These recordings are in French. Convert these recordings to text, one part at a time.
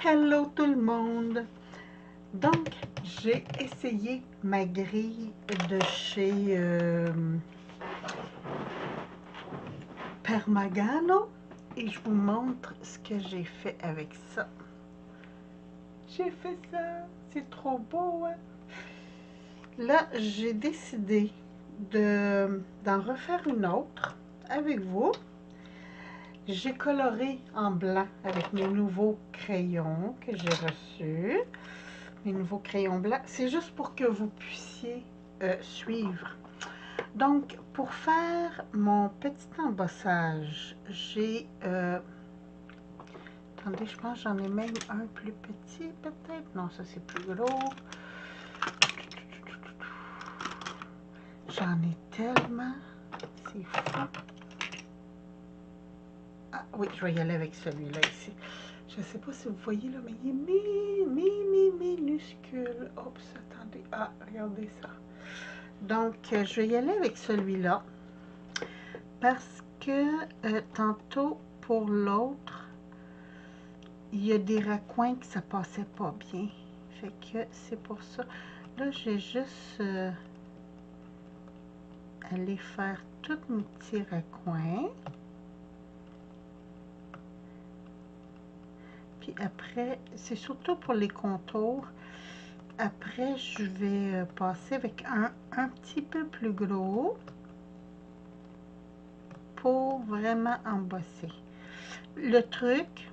Hello tout le monde! Donc, j'ai essayé ma grille de chez Permagano et je vous montre ce que j'ai fait avec ça. J'ai fait ça, c'est trop beau, hein? Là, j'ai décidé d'en refaire une autre avec vous. J'ai coloré en blanc avec mes nouveaux crayons que j'ai reçus. Mes nouveaux crayons blancs. C'est juste pour que vous puissiez suivre. Donc, pour faire mon petit embossage, j'ai... attendez, je pense que j'en ai même un plus petit, peut-être. Non, ça, c'est plus gros. J'en ai tellement. C'est fou. Ah oui, je vais y aller avec celui-là ici. Je ne sais pas si vous voyez là, mais il est minuscule. Oups, attendez. Ah, regardez ça. Donc, je vais y aller avec celui-là. Parce que tantôt, pour l'autre, il y a des raccoins que ça passait pas bien. Fait que c'est pour ça. Là, j'ai juste aller faire tous mes petits raccoins. Puis après, c'est surtout pour les contours. Après, je vais passer avec un petit peu plus gros pour vraiment embosser. Le truc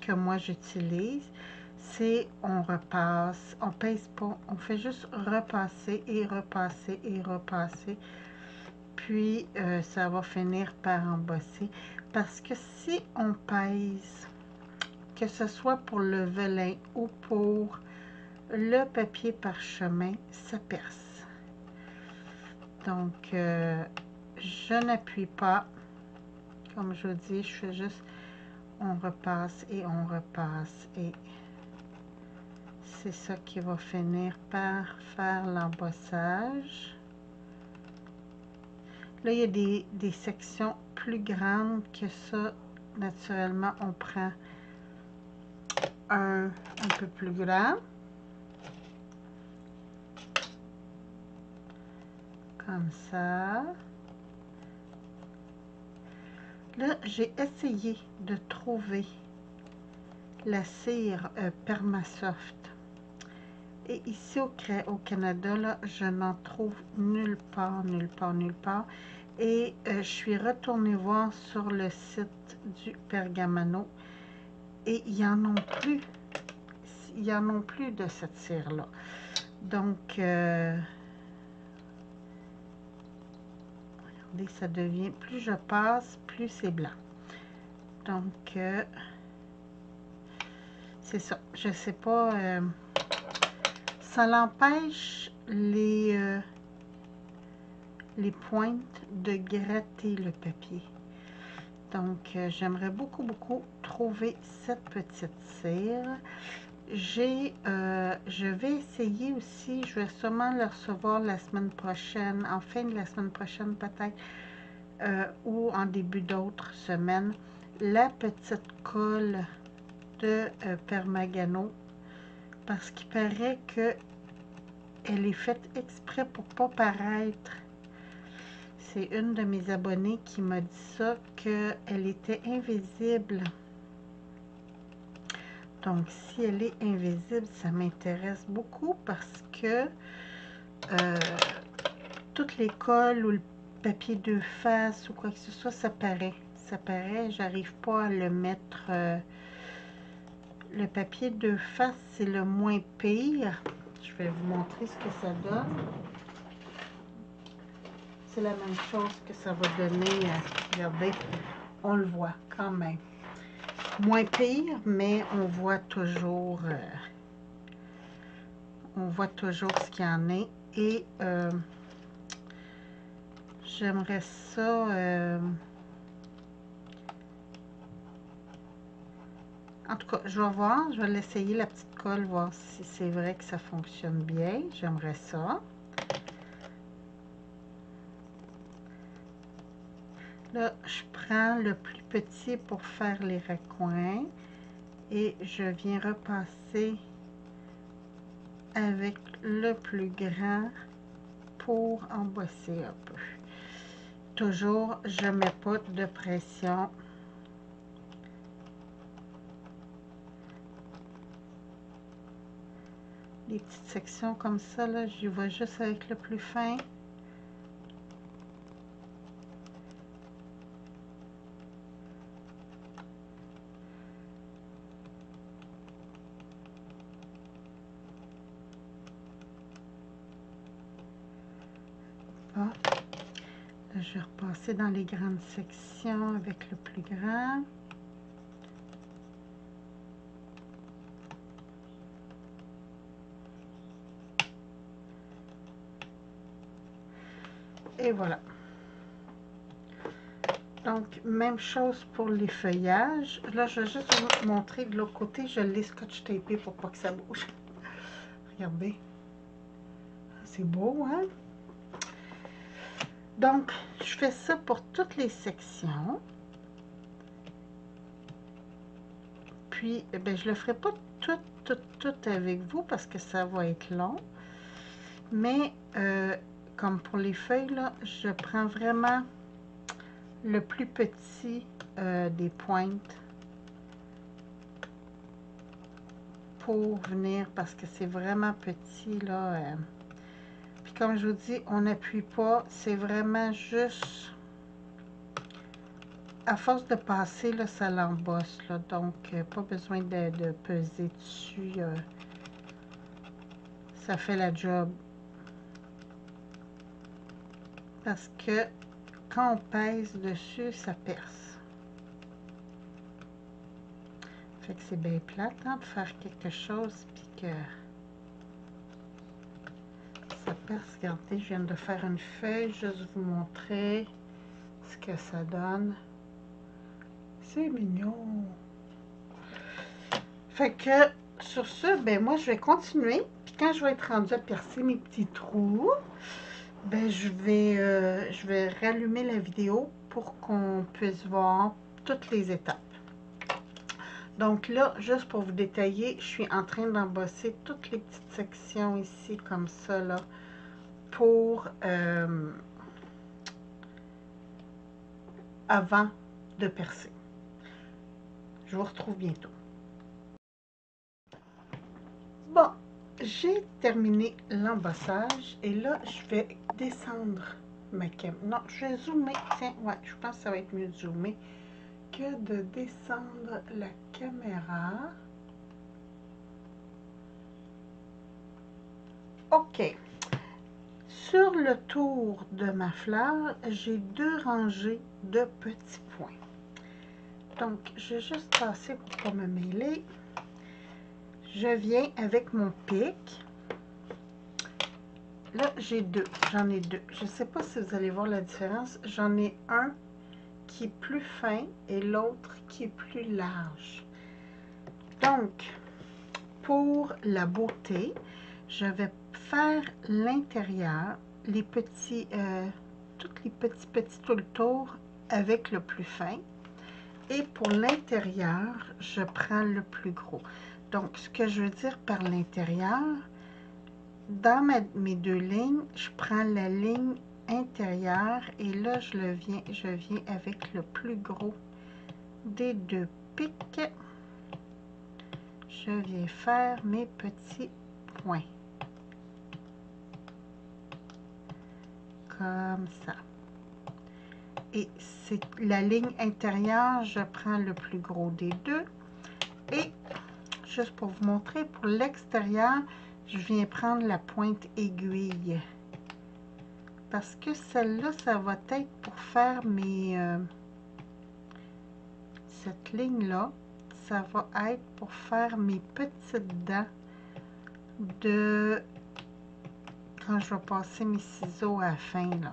que moi j'utilise, c'est on repasse, on pèse pas, on fait juste repasser et repasser et repasser. Puis ça va finir par embosser. Parce que si on pèse, que ce soit pour le velin ou pour le papier parchemin, ça perce. Donc, je n'appuie pas. Comme je vous dis, je fais juste, on repasse et on repasse. Et c'est ça qui va finir par faire l'embossage. Là, il y a des sections plus grandes que ça. Naturellement, on prend un peu plus grand. Comme ça. Là, j'ai essayé de trouver la cire Permasoft. Et ici au Canada, là, je n'en trouve nulle part, nulle part, nulle part. Et je suis retournée voir sur le site du Pergamano. Et il n'y en a plus. Il n'y en a plus de cette cire-là. Donc, regardez, ça devient, plus je passe, plus c'est blanc. Donc, c'est ça. Je ne sais pas, ça l'empêche les pointes de gratter le papier. Donc, j'aimerais beaucoup, beaucoup trouver cette petite cire. Je vais essayer aussi, je vais sûrement le recevoir la semaine prochaine, en fin de la semaine prochaine peut-être, ou en début d'autres semaines, la petite colle de Permagano, parce qu'il paraît que elle est faite exprès pour pas paraître. C'est une de mes abonnées qui m'a dit ça, qu'elle était invisible. Donc, si elle est invisible, ça m'intéresse beaucoup parce que toutes les colles ou le papier de face ou quoi que ce soit, ça paraît. Ça paraît, j'arrive pas à le mettre. Le papier de face, c'est le moins pire. Je vais vous montrer ce que ça donne. C'est la même chose que ça va donner. Regardez, on le voit quand même. Moins pire, mais on voit toujours ce qu'il y en a. Et j'aimerais ça en tout cas, je vais voir, je vais l'essayer la petite colle, voir si c'est vrai que ça fonctionne bien. J'aimerais ça. Là, je prends le plus petit pour faire les raccoins. et je viens repasser avec le plus grand pour embosser un peu. Toujours, je ne mets pas de pression. Les petites sections comme ça, là, j'y vais juste avec le plus fin. Bon. Là, je vais repasser dans les grandes sections avec le plus grand. Et voilà. Donc, même chose pour les feuillages. Là, je vais juste vous montrer de l'autre côté. Je l'ai scotch tapé pour pas que ça bouge. Regardez. C'est beau, hein? Donc, je fais ça pour toutes les sections. Puis, ben, je ne le ferai pas tout avec vous parce que ça va être long. Mais, comme pour les feuilles, là, je prends vraiment le plus petit des pointes pour venir parce que c'est vraiment petit, là. Puis comme je vous dis, on n'appuie pas, c'est vraiment juste à force de passer, là, ça l'embosse, là, donc pas besoin de peser dessus, ça fait la job. Parce que quand on pèse dessus, ça perce. Fait que c'est bien plate, hein, de faire quelque chose, puis que ça perce. Regardez, je viens de faire une feuille, juste vous montrer ce que ça donne. C'est mignon. Fait que, sur ce, ben moi, je vais continuer. Puis quand je vais être rendue à percer mes petits trous, ben je vais rallumer la vidéo pour qu'on puisse voir toutes les étapes. Donc là, juste pour vous détailler, je suis en train d'embosser toutes les petites sections ici, comme ça, là, pour avant de percer. Je vous retrouve bientôt. Bon, j'ai terminé l'embossage et là, je vais descendre ma caméra. Non, je vais zoomer. Tiens, ouais, je pense que ça va être mieux de zoomer que de descendre la caméra. OK. Sur le tour de ma fleur, j'ai 2 rangées de petits points. Donc, je vais juste passer pour ne pas me mêler. Je viens avec mon pic. Là, j'ai 2. J'en ai 2. Je ne sais pas si vous allez voir la différence. J'en ai un qui est plus fin et l'autre qui est plus large. Donc, pour la beauté, je vais faire l'intérieur, les petits, tous les petits tout le tour avec le plus fin. Et pour l'intérieur, je prends le plus gros. Donc, ce que je veux dire par l'intérieur, dans mes 2 lignes, je prends la ligne intérieure et là, je viens avec le plus gros des 2 pics. Je viens faire mes petits points. Comme ça. Et c'est la ligne intérieure, je prends le plus gros des 2. Et juste pour vous montrer, pour l'extérieur, je viens prendre la pointe aiguille. Parce que celle-là, ça va être pour faire mes... cette ligne-là, ça va être pour faire mes petites dents de... quand je vais passer mes ciseaux à la fin, là.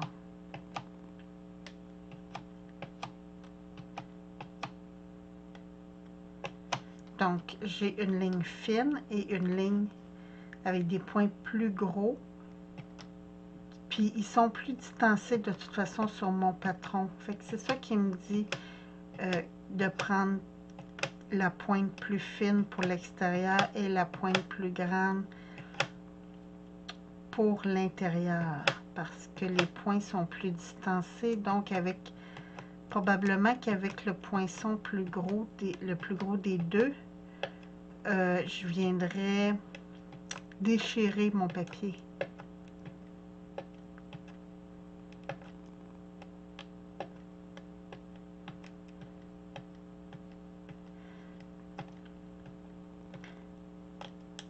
Donc, j'ai une ligne fine et une ligne avec des points plus gros. Puis, ils sont plus distancés de toute façon sur mon patron. Fait que c'est ça qui me dit de prendre la pointe plus fine pour l'extérieur et la pointe plus grande pour l'intérieur, parce que les points sont plus distancés. Donc, probablement qu'avec le poinçon le plus gros des deux, je viendrai déchirer mon papier.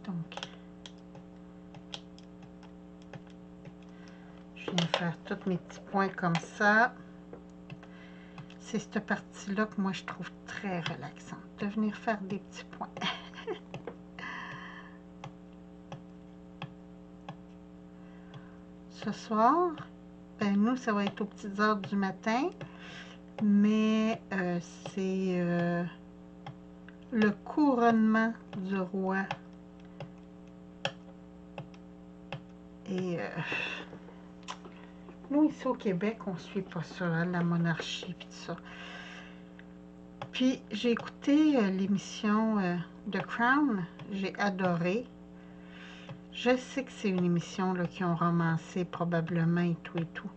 Donc, je viens faire tous mes petits points comme ça. C'est cette partie-là que moi je trouve très relaxante, de venir faire des petits points. Ce soir, ben nous, ça va être aux petites heures du matin, mais c'est le couronnement du roi. Et nous, ici au Québec, on ne suit pas ça, hein, la monarchie et tout ça. Puis, j'ai écouté l'émission The Crown, j'ai adoré. Je sais que c'est une émission là, qui ont romancé probablement et tout.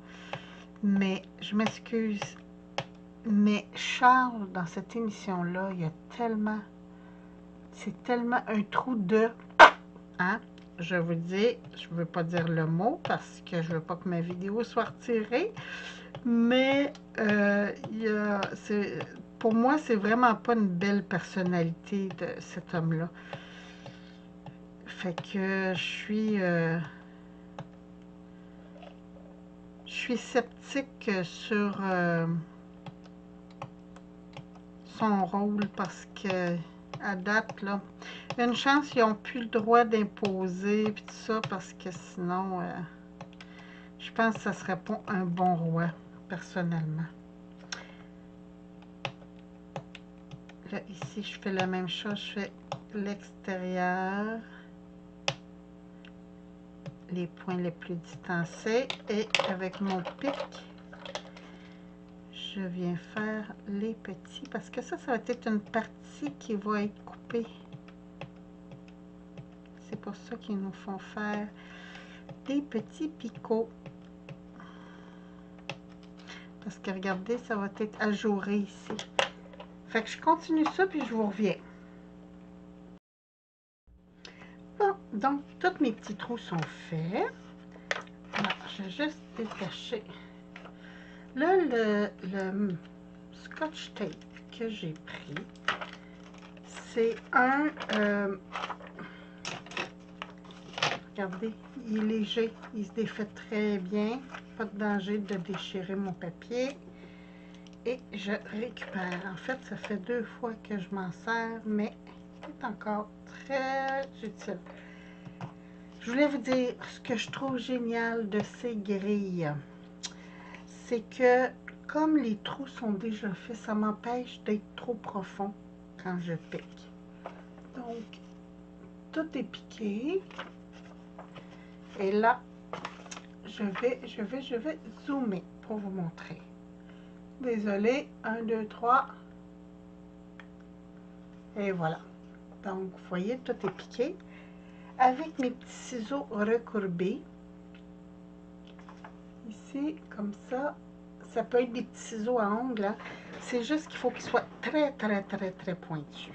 Mais je m'excuse. Mais Charles, dans cette émission-là, il y a tellement... C'est tellement un trou de... Hein? Je vous dis, je ne veux pas dire le mot parce que je ne veux pas que ma vidéo soit retirée. Mais pour moi, c'est vraiment pas une belle personnalité de cet homme-là. Fait que je suis sceptique sur son rôle parce que à date, là, une chance, ils n'ont plus le droit d'imposer et tout ça parce que sinon, je pense que ça serait pas un bon roi, personnellement. Là, ici, je fais la même chose, je fais l'extérieur, les points les plus distancés et avec mon pic, je viens faire les petits parce que ça va être une partie qui va être coupée. C'est pour ça qu'ils nous font faire des petits picots. Parce que regardez, ça va être ajouré ici. Fait que je continue ça puis je vous reviens. Bon, donc tous mes petits trous sont faits. Alors, je vais juste détacher. Là, le scotch tape que j'ai pris, c'est un... regardez, il est léger, il se défait très bien. Pas de danger de déchirer mon papier. Et je récupère. En fait, ça fait 2 fois que je m'en sers, mais c'est encore très utile. Je voulais vous dire ce que je trouve génial de ces grilles. C'est que, comme les trous sont déjà faits, ça m'empêche d'être trop profond quand je pique. Donc, tout est piqué. Et là, je vais zoomer pour vous montrer. Désolée, 1, 2, 3. Et voilà. Donc, vous voyez, tout est piqué. Avec mes petits ciseaux recourbés, ici, comme ça, ça peut être des petits ciseaux à ongles, hein. C'est juste qu'il faut qu'ils soient très pointus.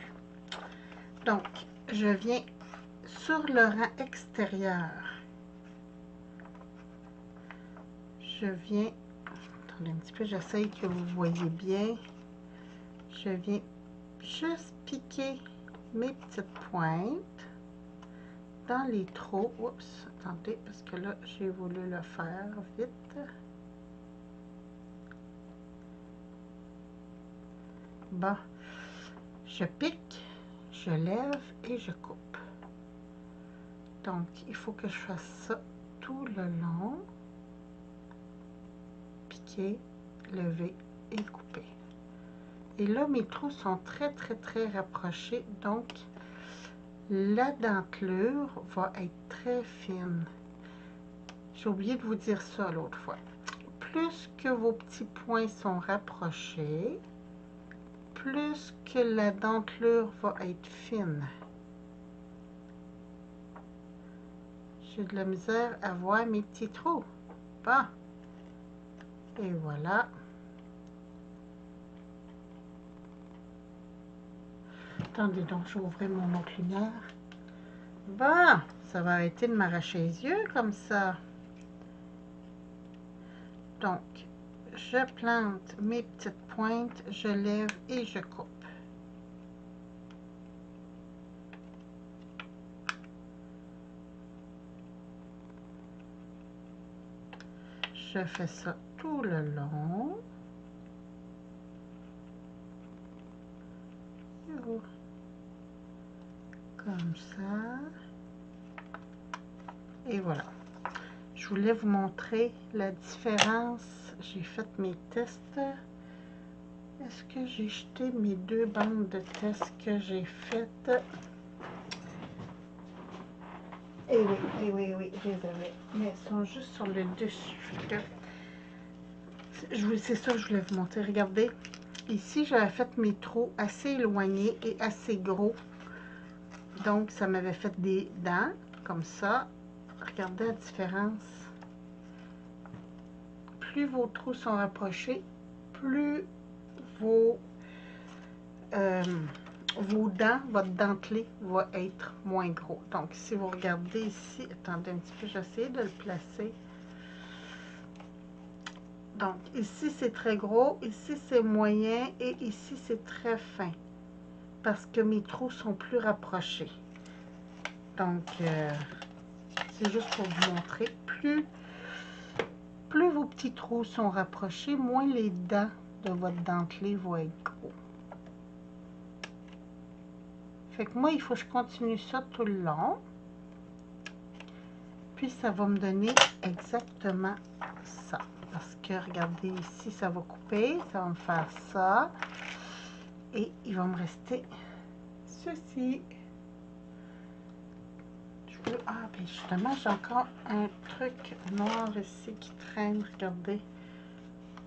Donc, je viens sur le rang extérieur. Je viens, attendez un petit peu, j'essaye que vous voyez bien. Je viens juste piquer mes petites pointes dans les trous. Oups, attendez, parce que là, j'ai voulu le faire vite. Bon, je pique, je lève et je coupe. Donc, il faut que je fasse ça tout le long. Piquer, lever et couper. Et là, mes trous sont très rapprochés. Donc, la dentelure va être très fine. J'ai oublié de vous dire ça l'autre fois. Plus que vos petits points sont rapprochés, plus que la dentelure va être fine. J'ai de la misère à voir mes petits trous. Bon. Et voilà. Attendez donc, je vais ouvrir mon autre lumière. Bon, ça va arrêter de m'arracher les yeux comme ça. Donc, je plante mes petites pointes, je lève et je coupe. Je fais ça tout le long. Comme ça. Et voilà. Je voulais vous montrer la différence. J'ai fait mes tests. Est-ce que j'ai jeté mes 2 bandes de tests que j'ai faites? Eh oui, eh oui, oui, je les avais. Mais elles sont juste sur le dessus. C'est ça que je voulais vous montrer. Regardez. Ici, j'avais fait mes trous assez éloignés et assez gros. Donc, ça m'avait fait des dents, comme ça. Regardez la différence. Plus vos trous sont rapprochés, plus vos dents, votre dentelé va être moins gros. Donc, si vous regardez ici, attendez un petit peu, j'essaie de le placer. Donc, ici, c'est très gros, ici, c'est moyen et ici, c'est très fin. Parce que mes trous sont plus rapprochés. Donc, c'est juste pour vous montrer. Plus vos petits trous sont rapprochés, moins les dents de votre dentelé vont être gros. Fait que moi, il faut que je continue ça tout le long. Puis, ça va me donner exactement ça. Parce que, regardez, ici, ça va couper. Ça va me faire ça. Et il va me rester ceci. Ah, ben justement, j'ai encore un truc noir ici qui traîne. Regardez.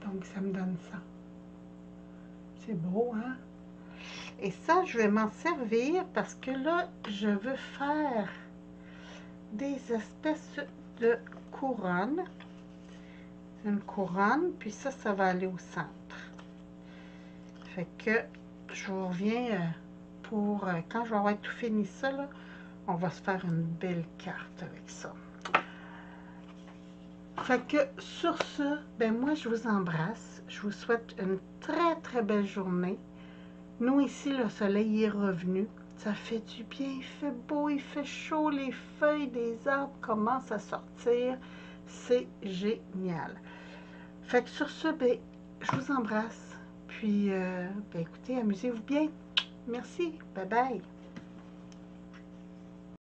Donc, ça me donne ça. C'est beau, hein? Et ça, je vais m'en servir parce que là, je veux faire des espèces de couronnes. Une couronne, puis ça va aller au centre. Fait que je vous reviens pour quand je vais avoir tout fini ça, là, on va se faire une belle carte avec ça. Fait que sur ce, ben moi je vous embrasse. Je vous souhaite une très très belle journée. Nous ici, le soleil est revenu. Ça fait du bien, il fait beau, il fait chaud, les feuilles des arbres commencent à sortir. C'est génial. Fait que sur ce, ben, je vous embrasse. Puis, ben, écoutez, amusez-vous bien. Merci. Bye bye.